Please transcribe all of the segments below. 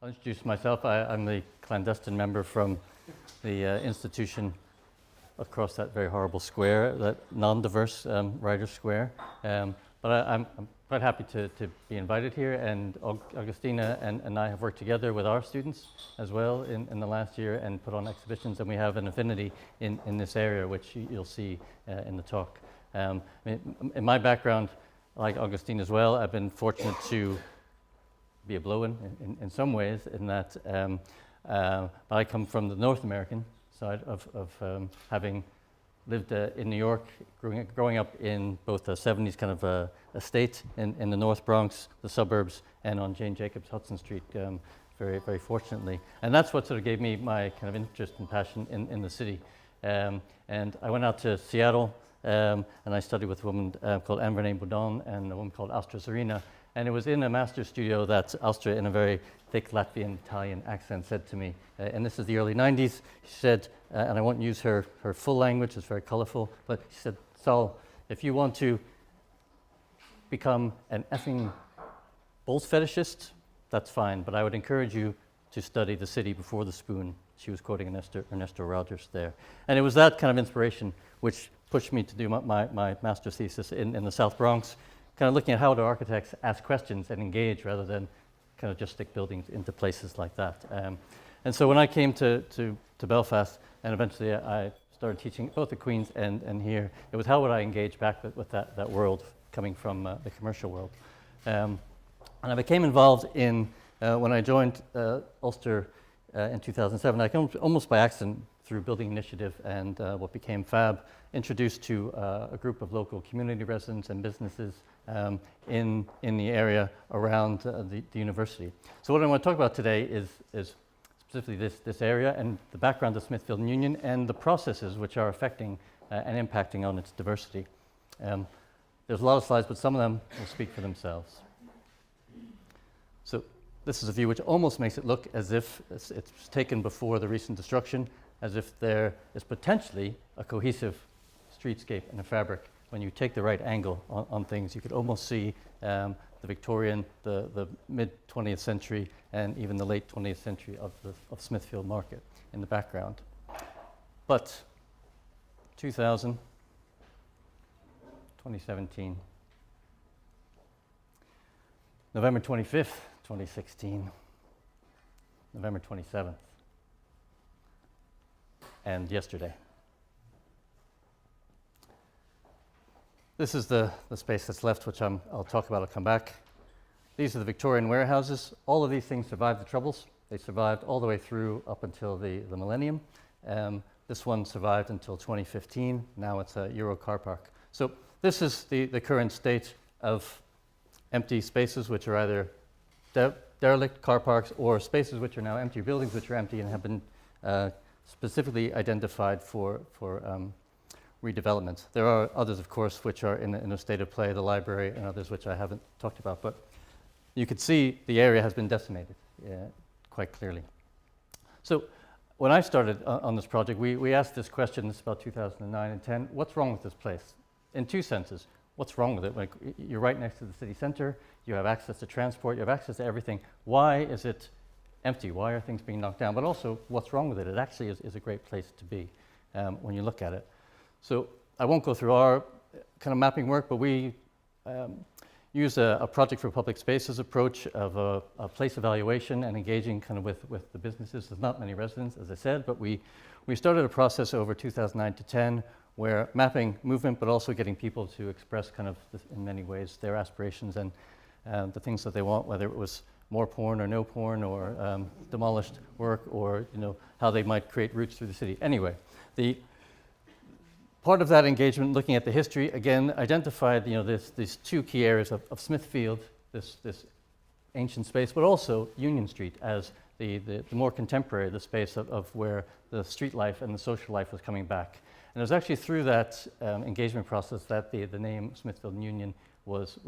I'll introduce myself. I'm the clandestine member from the institution across that very horrible square, that non-diverse Writers' Square. But I'm quite happy to be invited here, and Augustina and I have worked together with our students as well in the last year and put on exhibitions, and we have an affinity in this area, which you'll see in the talk. In my background, like Augustine as well, I've been fortunate to be a blow-in in some ways, in that I come from the North American side of having lived in New York, growing up in both the 70s kind of estate in the North Bronx, the suburbs, and on Jane Jacobs Hudson Street, very, very fortunately. And that's what sort of gave me my kind of interest and passion in the city. And I went out to Seattle, and I studied with a woman called Anne-Renée Boudon and a woman called Astra Serena. And it was in a master's studio that Astra, in a very thick Latvian Italian accent, said to me, and this is the early 90s, she said, and I won't use her full language, it's very colorful, but she said, Saul, if you want to become an effing bolt fetishist, that's fine, but I would encourage you to study the city before the spoon. She was quoting Ernesto Rogers there. And it was that kind of inspiration which pushed me to do my master's thesis in the South Bronx, kind of looking at how do architects ask questions and engage rather than kind of just stick buildings into places like that. And so when I came to Belfast, and eventually I started teaching both at Queen's and here, it was how would I engage back with that world coming from the commercial world. And I became involved in, when I joined Ulster in 2007, I came almost by accident through Building Initiative and what became FAB, introduced to a group of local community residents and businesses in the area around the university. So what I want to talk about today is specifically this area and the background of Smithfield and Union and the processes which are affecting and impacting on its diversity. There's a lot of slides, but some of them will speak for themselves. So this is a view which almost makes it look as if it's taken before the recent destruction, as if there is potentially a cohesive streetscape and a fabric. When you take the right angle on things, you could almost see the Victorian, the mid-20th century, and even the late 20th century of Smithfield Market in the background. But 2017, November 25th, 2016, November 27th, and yesterday. This is the space that's left, which I'll talk about, I'll come back. These are the Victorian warehouses. All of these things survived the Troubles. They survived all the way through up until the millennium. This one survived until 2015. Now it's a Euro car park. So this is the current state of empty spaces, which are either derelict car parks or spaces which are now empty, buildings which are empty and have been specifically identified for redevelopment. There are others, of course, which are in a state of play, the library and others which I haven't talked about, but you could see the area has been decimated quite clearly. So when I started on this project, we asked this question, this is about 2009 and 10, what's wrong with this place? In two senses. What's wrong with it? Like, you're right next to the city center, you have access to transport, you have access to everything. Why is it empty? Why are things being knocked down? But also, what's wrong with it? It actually is a great place to be when you look at it. So I won't go through our kind of mapping work, but we use a project for public spaces approach of a place evaluation and engaging kind of with the businesses. There's not many residents, as I said, but we started a process over 2009 to 10 where mapping movement, but also getting people to express kind of in many ways their aspirations and the things that they want, whether it was more porn or no porn or demolished work or how they might create routes through the city. Anyway, the part of that engagement, looking at the history, again, identified these two key areas of Smithfield, this ancient space, but also Union Street as the more contemporary, the space of where the street life and the social life was coming back. And it was actually through that engagement process that the name Smithfield and Union was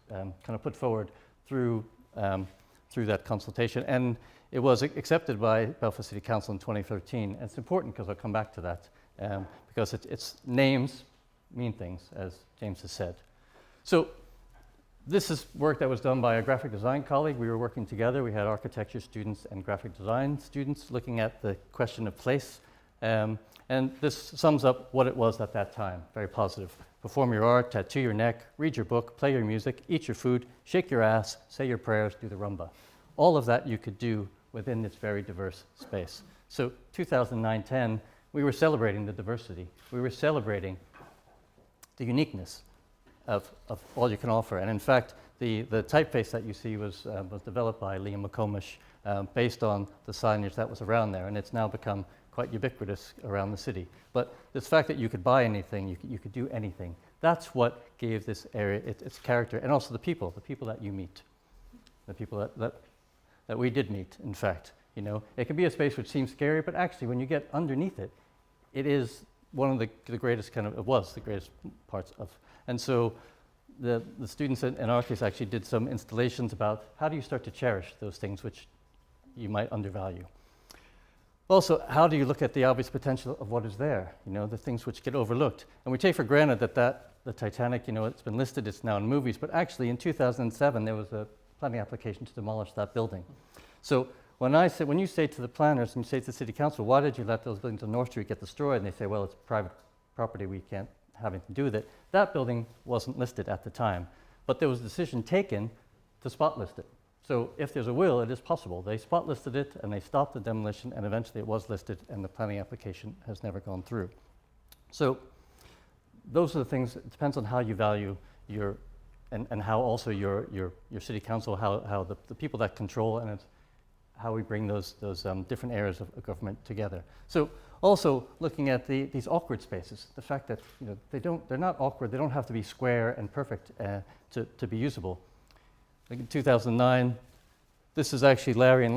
kind of put forward through that consultation. And it was accepted by Belfast City Council in 2013. And it's important because I'll come back to that. Because its names mean things, as James has said. So This is work that was done by a graphic design colleague. We were working together. We had architecture students and graphic design students looking at the question of place. And this sums up what it was at that time, very positive. Perform your art, tattoo your neck, read your book, play your music, eat your food, shake your ass, say your prayers, do the rumba. All of that you could do within this very diverse space. So 2009-10, we were celebrating the diversity. We were celebrating the uniqueness of all you can offer. And in fact, the typeface that you see was developed by Liam McComish based on the signage that was around there, and it's now become quite ubiquitous around the city. But this fact that you could buy anything, you could do anything, that's what gave this area its character, and also the people that you meet, the people that we did meet, in fact. You know, it can be a space which seems scary, but actually when you get underneath it, it is one of the greatest it was the greatest parts of. And so the students in our case actually did some installations about how do you start to cherish those things which you might undervalue. Also, how do you look at the obvious potential of what is there, you know, the things which get overlooked. And we take for granted that the Titanic, you know, it's been listed, it's now in movies, but actually in 2007 there was a planning application to demolish that building. So when you say to the planners and you say to the city council, why did you let those buildings on North Street get destroyed? And they say, well, it's private property, we can't have anything to do with it. That building wasn't listed at the time, but there was a decision taken to spot list it. So if there's a will, it is possible. They spot listed it and they stopped the demolition, and eventually it was listed and the planning application has never gone through. So those are the things. It depends on how you value your, and how also your city council, how the people that control, and it's how we bring those different areas of government together. So also looking at these awkward spaces, the fact that, you know, they're not awkward, they don't have to be square and perfect to be usable. Like in 2009, this is actually Larry, and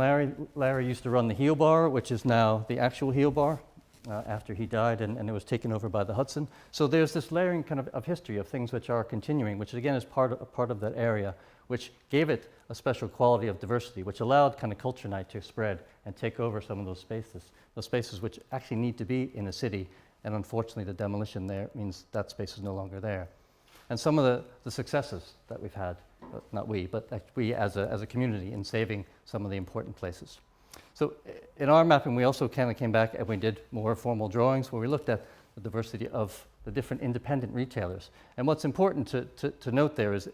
Larry used to run the Heel Bar, which is now the actual Heel Bar after he died, and it was taken over by the Hudson. So there's this layering kind of history of things which are continuing, which again is part of that area, which gave it a special quality of diversity, which allowed kind of culture night to spread and take over some of those spaces which actually need to be in a city, and unfortunately the demolition there means that space is no longer there. And some of the successes that we've had, not we, but we as a community in saving some of the important places. So in our mapping, we also kind of came back and we did more formal drawings where we looked at the diversity of the different independent retailers. And what's important to note there is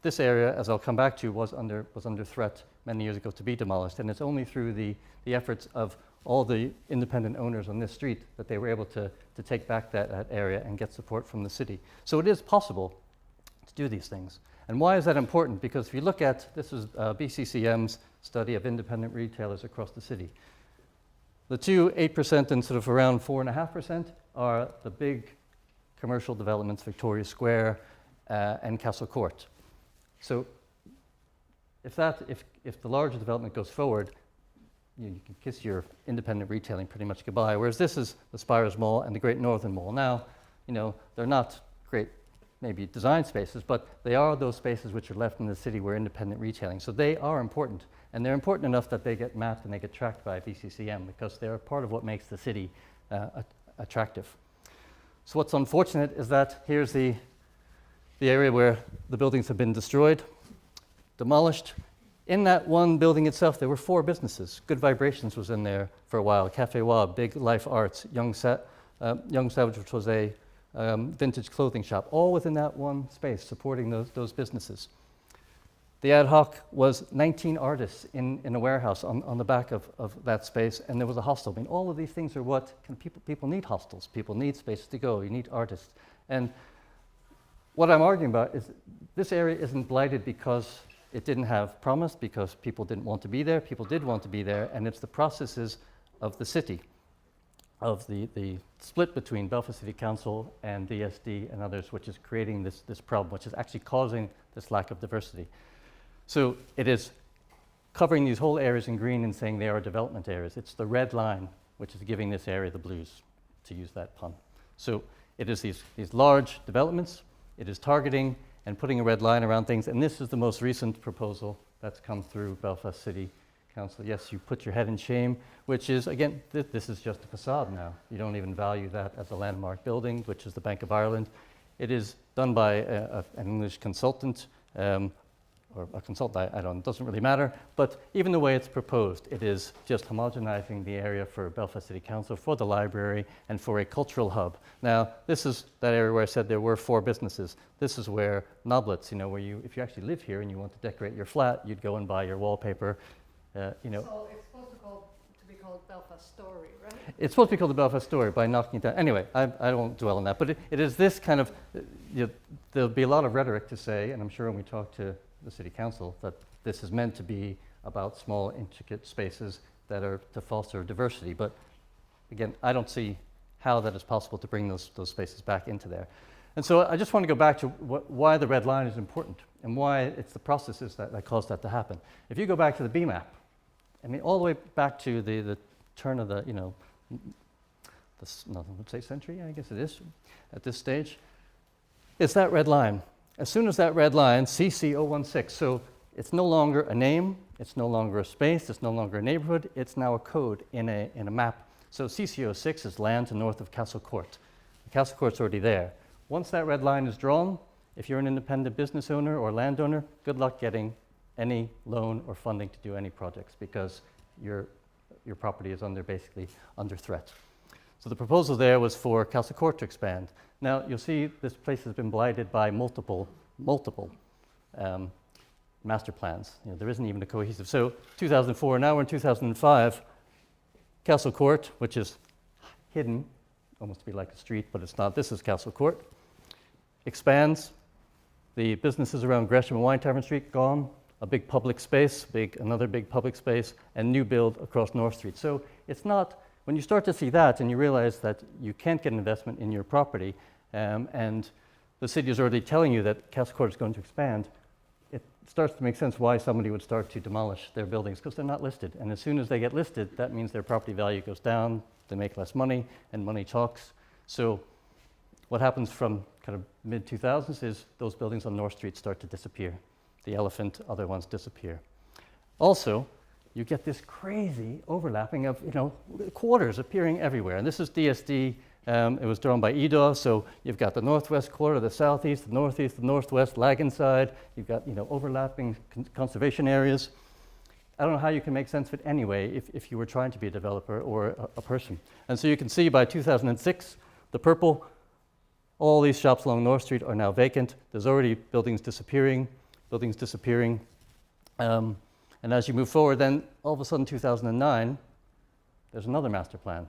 this area, as I'll come back to, was under threat many years ago to be demolished, and it's only through the efforts of all the independent owners on this street that they were able to take back that area and get support from the city. So it is possible to do these things. And why is that important? Because if you look at, this is BCCM's study of independent retailers across the city. The two, 8% and sort of around 4.5%, are the big commercial developments, Victoria Square and Castle Court. So if the larger development goes forward, you can kiss your independent retailing pretty much goodbye. Whereas this is the Spires Mall and the Great Northern Mall. Now, you know, they're not great maybe design spaces, but they are those spaces which are left in the city where independent retailing. So they are important, and they're important enough that they get mapped and they get tracked by BCCM because they're part of what makes the city attractive. So what's unfortunate is that here's the area where the buildings have been destroyed, demolished. In that one building itself, there were 4 businesses. Good Vibrations was in there for a while, Cafe Wab, Big Life Arts, Young Savage, which was a vintage clothing shop, all within that one space, supporting those businesses. The Ad Hoc was 19 artists in a warehouse on the back of that space, and there was a hostel. I mean, all of these things are what people need hostels. People need spaces to go. You need artists. And what I'm arguing about is this area isn't blighted because it didn't have promise, because people didn't want to be there. People did want to be there, and it's the processes of the city, of the split between Belfast City Council and DSD and others, which is creating this problem, which is actually causing this lack of diversity. So it is covering these whole areas in green and saying they are development areas. It's the red line which is giving this area the blues, to use that pun. So it is these large developments, it is targeting and putting a red line around things, and this is the most recent proposal that's come through Belfast City Council. Yes, you put your head in shame, which is, again, this is just a facade now. You don't even value that as a landmark building, which is the Bank of Ireland. It is done by an English consultant, or a consultant, I don't, it doesn't really matter, but even the way it's proposed, it is just homogenizing the area for Belfast City Council, for the library, and for a cultural hub. Now, this is that area where I said there were 4 businesses. This is where Noblets, you know, where you, if you actually live here and you want to decorate your flat, you'd go and buy your wallpaper, you know. So it's supposed to be called Belfast Story, right? It's supposed to be called the Belfast Story by knocking it down. Anyway, I won't dwell on that, but it is this kind of, there'll be a lot of rhetoric to say, and I'm sure when we talk to the City Council, that this is meant to be about small, intricate spaces that are to foster diversity. But again, I don't see how that is possible to bring those spaces back into there. And so I just want to go back to why the red line is important and why it's the processes that cause that to happen. If you go back to the B map, I mean, all the way back to the turn of the, you know, let's say century, I guess it is, at this stage, it's that red line. As soon as that red line, CC016, so it's no longer a name, it's no longer a space, it's no longer a neighborhood, it's now a code in a map. So CC06 is land to north of Castle Court. The Castle Court's already there. Once that red line is drawn, if you're an independent business owner or landowner, good luck getting any loan or funding to do any projects because your property is basically under threat. So the proposal there was for Castle Court to expand. Now you'll see this place has been blighted by multiple master plans. You know, there isn't even a cohesive. So 2004, now we're in 2005. Castle Court, which is hidden, almost to be like a street, but it's not. This is Castle Court. Expands. The businesses around Gresham and Wine Tavern Street gone. A big public space, another big public space, and new build across North Street. So it's not, when you start to see that and you realize that you can't get investment in your property, and the city is already telling you that Castle Court is going to expand, it starts to make sense why somebody would start to demolish their buildings, because they're not listed. And as soon as they get listed, that means their property value goes down, they make less money, and money talks. So what happens from kind of mid-2000s is those buildings on North Street start to disappear. The Elephant, other ones disappear. Also, you get this crazy overlapping of, you know, quarters appearing everywhere. And this is DSD. It was drawn by EDAW, so you've got the northwest quarter, the southeast, the northeast, the northwest, Lagan side. You've got, you know, overlapping conservation areas. I don't know how you can make sense of it anyway if you were trying to be a developer or a person. And so you can see by 2006, the purple, all these shops along North Street are now vacant. There's already buildings disappearing. And as you move forward, then all of a sudden 2009, there's another master plan.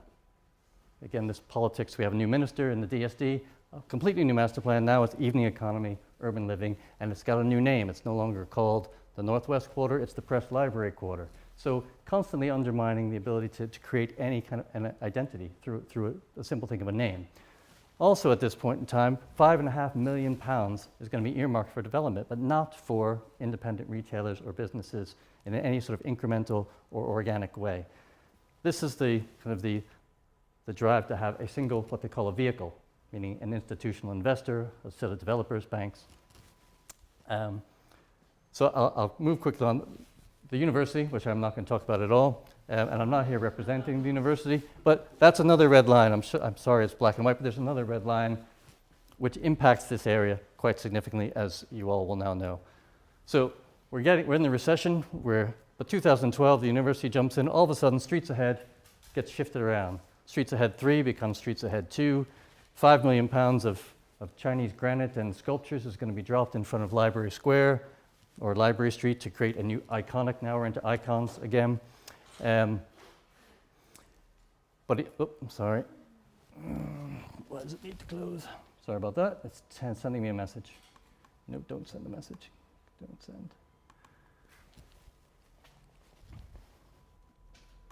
Again, this politics, we have a new minister in the DSD, a completely new master plan. Now it's evening economy, urban living, and it's got a new name. It's no longer called the Northwest Quarter, it's the Press Library Quarter. So constantly undermining the ability to create any kind of an identity through a simple thing of a name. Also at this point in time, £5.5 million is going to be earmarked for development, but not for independent retailers or businesses in any sort of incremental or organic way. This is the kind of the drive to have a single, what they call a vehicle, meaning an institutional investor, a set of developers, banks. So I'll move quickly on. The university, which I'm not going to talk about at all, and I'm not here representing the university, but that's another red line. I'm sorry it's black and white, but there's another red line which impacts this area quite significantly, as you all will now know. So we're in the recession. But 2012, the university jumps in. All of a sudden, Streets Ahead gets shifted around. Streets Ahead 3 becomes Streets Ahead 2. £5 million of Chinese granite and sculptures is going to be dropped in front of Library Square or Library Street to create a new iconic. Now we're into icons again. I'm sorry. Why does it need to close? Sorry about that. It's sending me a message. No, don't send the message. Don't send.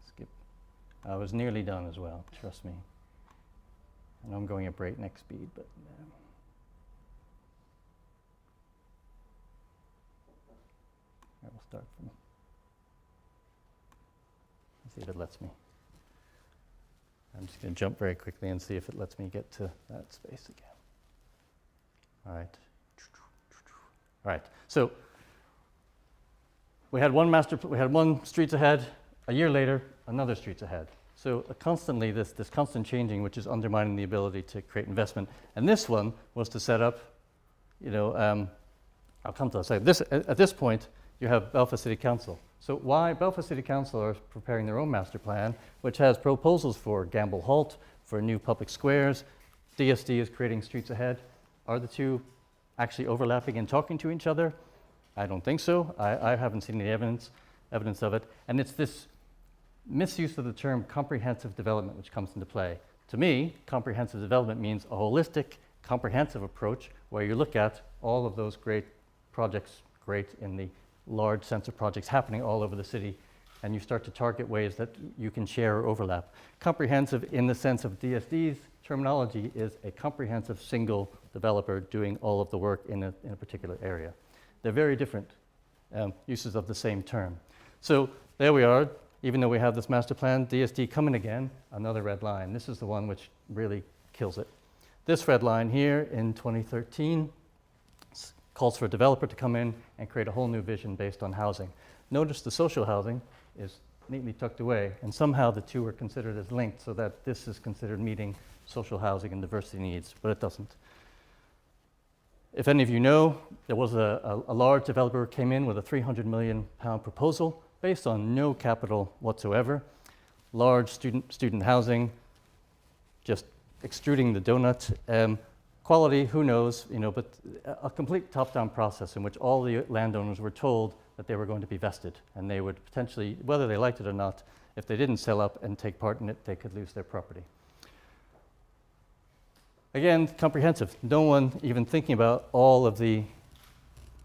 Skip. I was nearly done as well, trust me. I know I'm going at breakneck speed, but I will start from. Let's see if it lets me. I'm just going to jump very quickly and see if it lets me get to that space again. All right. So we had one Streets Ahead. A year later, another Streets Ahead. So constantly this constant changing, which is undermining the ability to create investment. And this one was to set up, I'll come to that. So at this point, you have Belfast City Council. So why Belfast City Council are preparing their own master plan, which has proposals for Gamble Halt, for new public squares. DSD is creating Streets Ahead. Are the two actually overlapping and talking to each other? I don't think so. I haven't seen any evidence of it. And it's this misuse of the term comprehensive development which comes into play. To me, comprehensive development means a holistic, comprehensive approach where you look at all of those great projects, great in the large sense of projects happening all over the city, and you start to target ways that you can share or overlap. Comprehensive in the sense of DSD's terminology is a comprehensive single developer doing all of the work in a particular area. They're very different uses of the same term. So there we are. Even though we have this master plan, DSD coming again, another red line. This is the one which really kills it. This red line here in 2013 calls for a developer to come in and create a whole new vision based on housing. Notice the social housing is neatly tucked away, and somehow the two are considered as linked so that this is considered meeting social housing and diversity needs, but it doesn't. If any of you know, there was a large developer who came in with a £300 million proposal based on no capital whatsoever. Large student housing, just extruding the donut. Quality, who knows, but a complete top-down process in which all the landowners were told that they were going to be vested, and they would potentially, whether they liked it or not, if they didn't sell up and take part in it, they could lose their property. Again, comprehensive. No one even thinking about all of the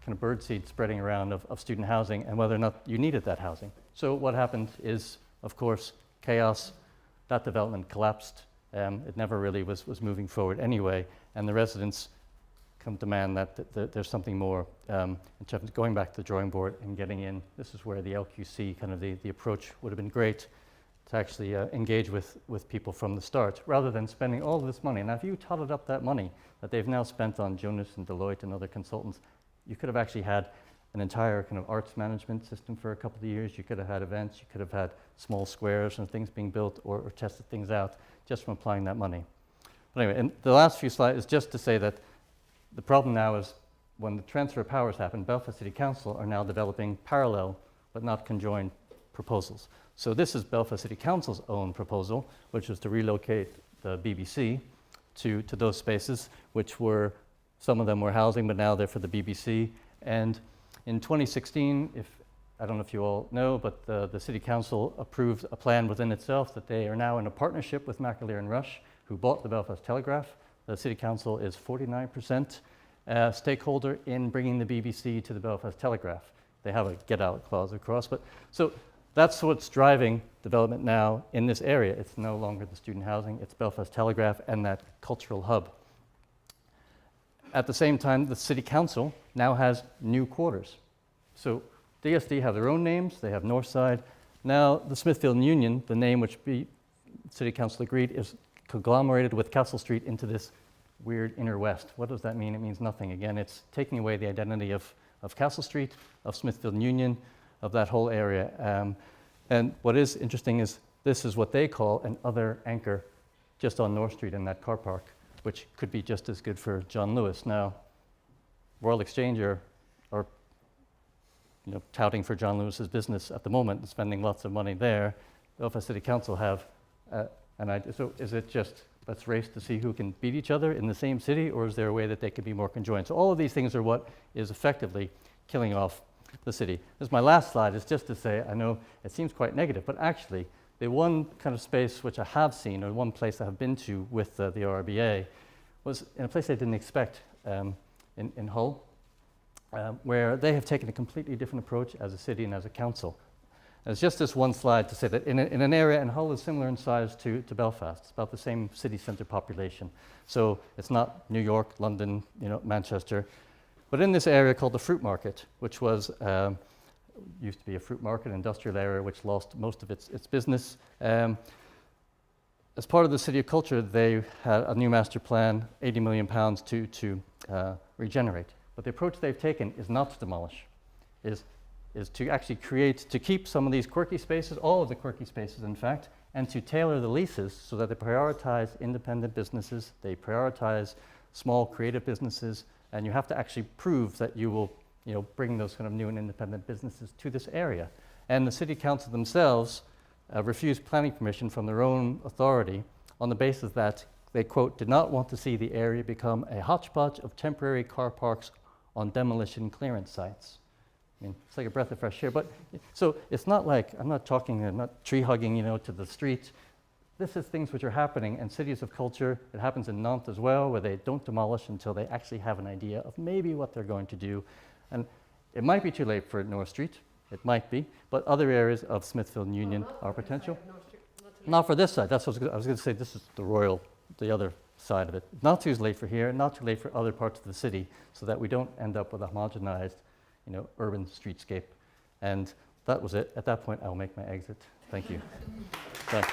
kind of birdseed spreading around of student housing and whether or not you needed that housing. So what happened is, of course, chaos. That development collapsed. It never really was moving forward anyway, and the residents come demand that there's something more in terms of going back to the drawing board and getting in. This is where the LQC, kind of the approach would have been great to actually engage with people from the start, rather than spending all of this money. Now, if you totted up that money that they've now spent on Jonas and Deloitte and other consultants, you could have actually had an entire kind of arts management system for a couple of years. You could have had events, you could have had small squares and things being built or tested things out just from applying that money. But anyway, and the last few slides is just to say that the problem now is when the transfer of powers happened, Belfast City Council are now developing parallel but not conjoined proposals. So this is Belfast City Council's own proposal, which was to relocate the BBC to those spaces, which were, some of them were housing, but now they're for the BBC. And in 2016, I don't know if you all know, but the City Council approved a plan within itself that they are now in a partnership with McAleer and Rush, who bought the Belfast Telegraph. The City Council is 49% stakeholder in bringing the BBC to the Belfast Telegraph. They have a get-out clause, of course, but so that's what's driving development now in this area. It's no longer the student housing, it's Belfast Telegraph and that cultural hub. At the same time, the City Council now has new quarters. So DSD have their own names, they have Northside. Now the Smithfield Union, the name which City Council agreed, is conglomerated with Castle Street into this weird inner west. What does that mean? It means nothing. Again, it's taking away the identity of Castle Street, of Smithfield Union, of that whole area. And what is interesting is this is what they call an other anchor just on North Street in that car park, which could be just as good for John Lewis. Now, Royal Exchange are touting for John Lewis's business at the moment and spending lots of money there. Belfast City Council have so is it just let's race to see who can beat each other in the same city, or is there a way that they could be more conjoined? So all of these things are what is effectively killing off the city. This is my last slide, is just to say, I know it seems quite negative, but actually the one kind of space which I have seen, or one place I have been to with the RBA, was in a place I didn't expect in Hull, where they have taken a completely different approach as a city and as a council. And it's just this one slide to say that in an area, and Hull is similar in size to Belfast. It's about the same city centre population. So it's not New York, London, Manchester. But in this area called the Fruit Market, which was used to be a fruit market, industrial area, which lost most of its business. As part of the City of Culture, they had a new master plan, £80 million to regenerate. But the approach they've taken is not to demolish, is to actually to keep some of these quirky spaces, all of the quirky spaces in fact, and to tailor the leases so that they prioritize independent businesses, they prioritize small creative businesses, and you have to actually prove that you will bring those kind of new and independent businesses to this area. And the city council themselves refused planning permission from their own authority on the basis that they, quote, did not want to see the area become a hodgepodge of temporary car parks on demolition clearance sites. I mean, it's like a breath of fresh air. But so it's not like, I'm not tree hugging, to the street. This is things which are happening in cities of culture. It happens in Nantes as well, where they don't demolish until they actually have an idea of maybe what they're going to do. And it might be too late for North Street. It might be. But other areas of Smithfield and Union are potential. Not for this side. That's what I was going to say. This is the other side of it. Not too late for here, not too late for other parts of the city, so that we don't end up with a homogenized, urban streetscape. And that was it. At that point, I'll make my exit. Thank you. Bye.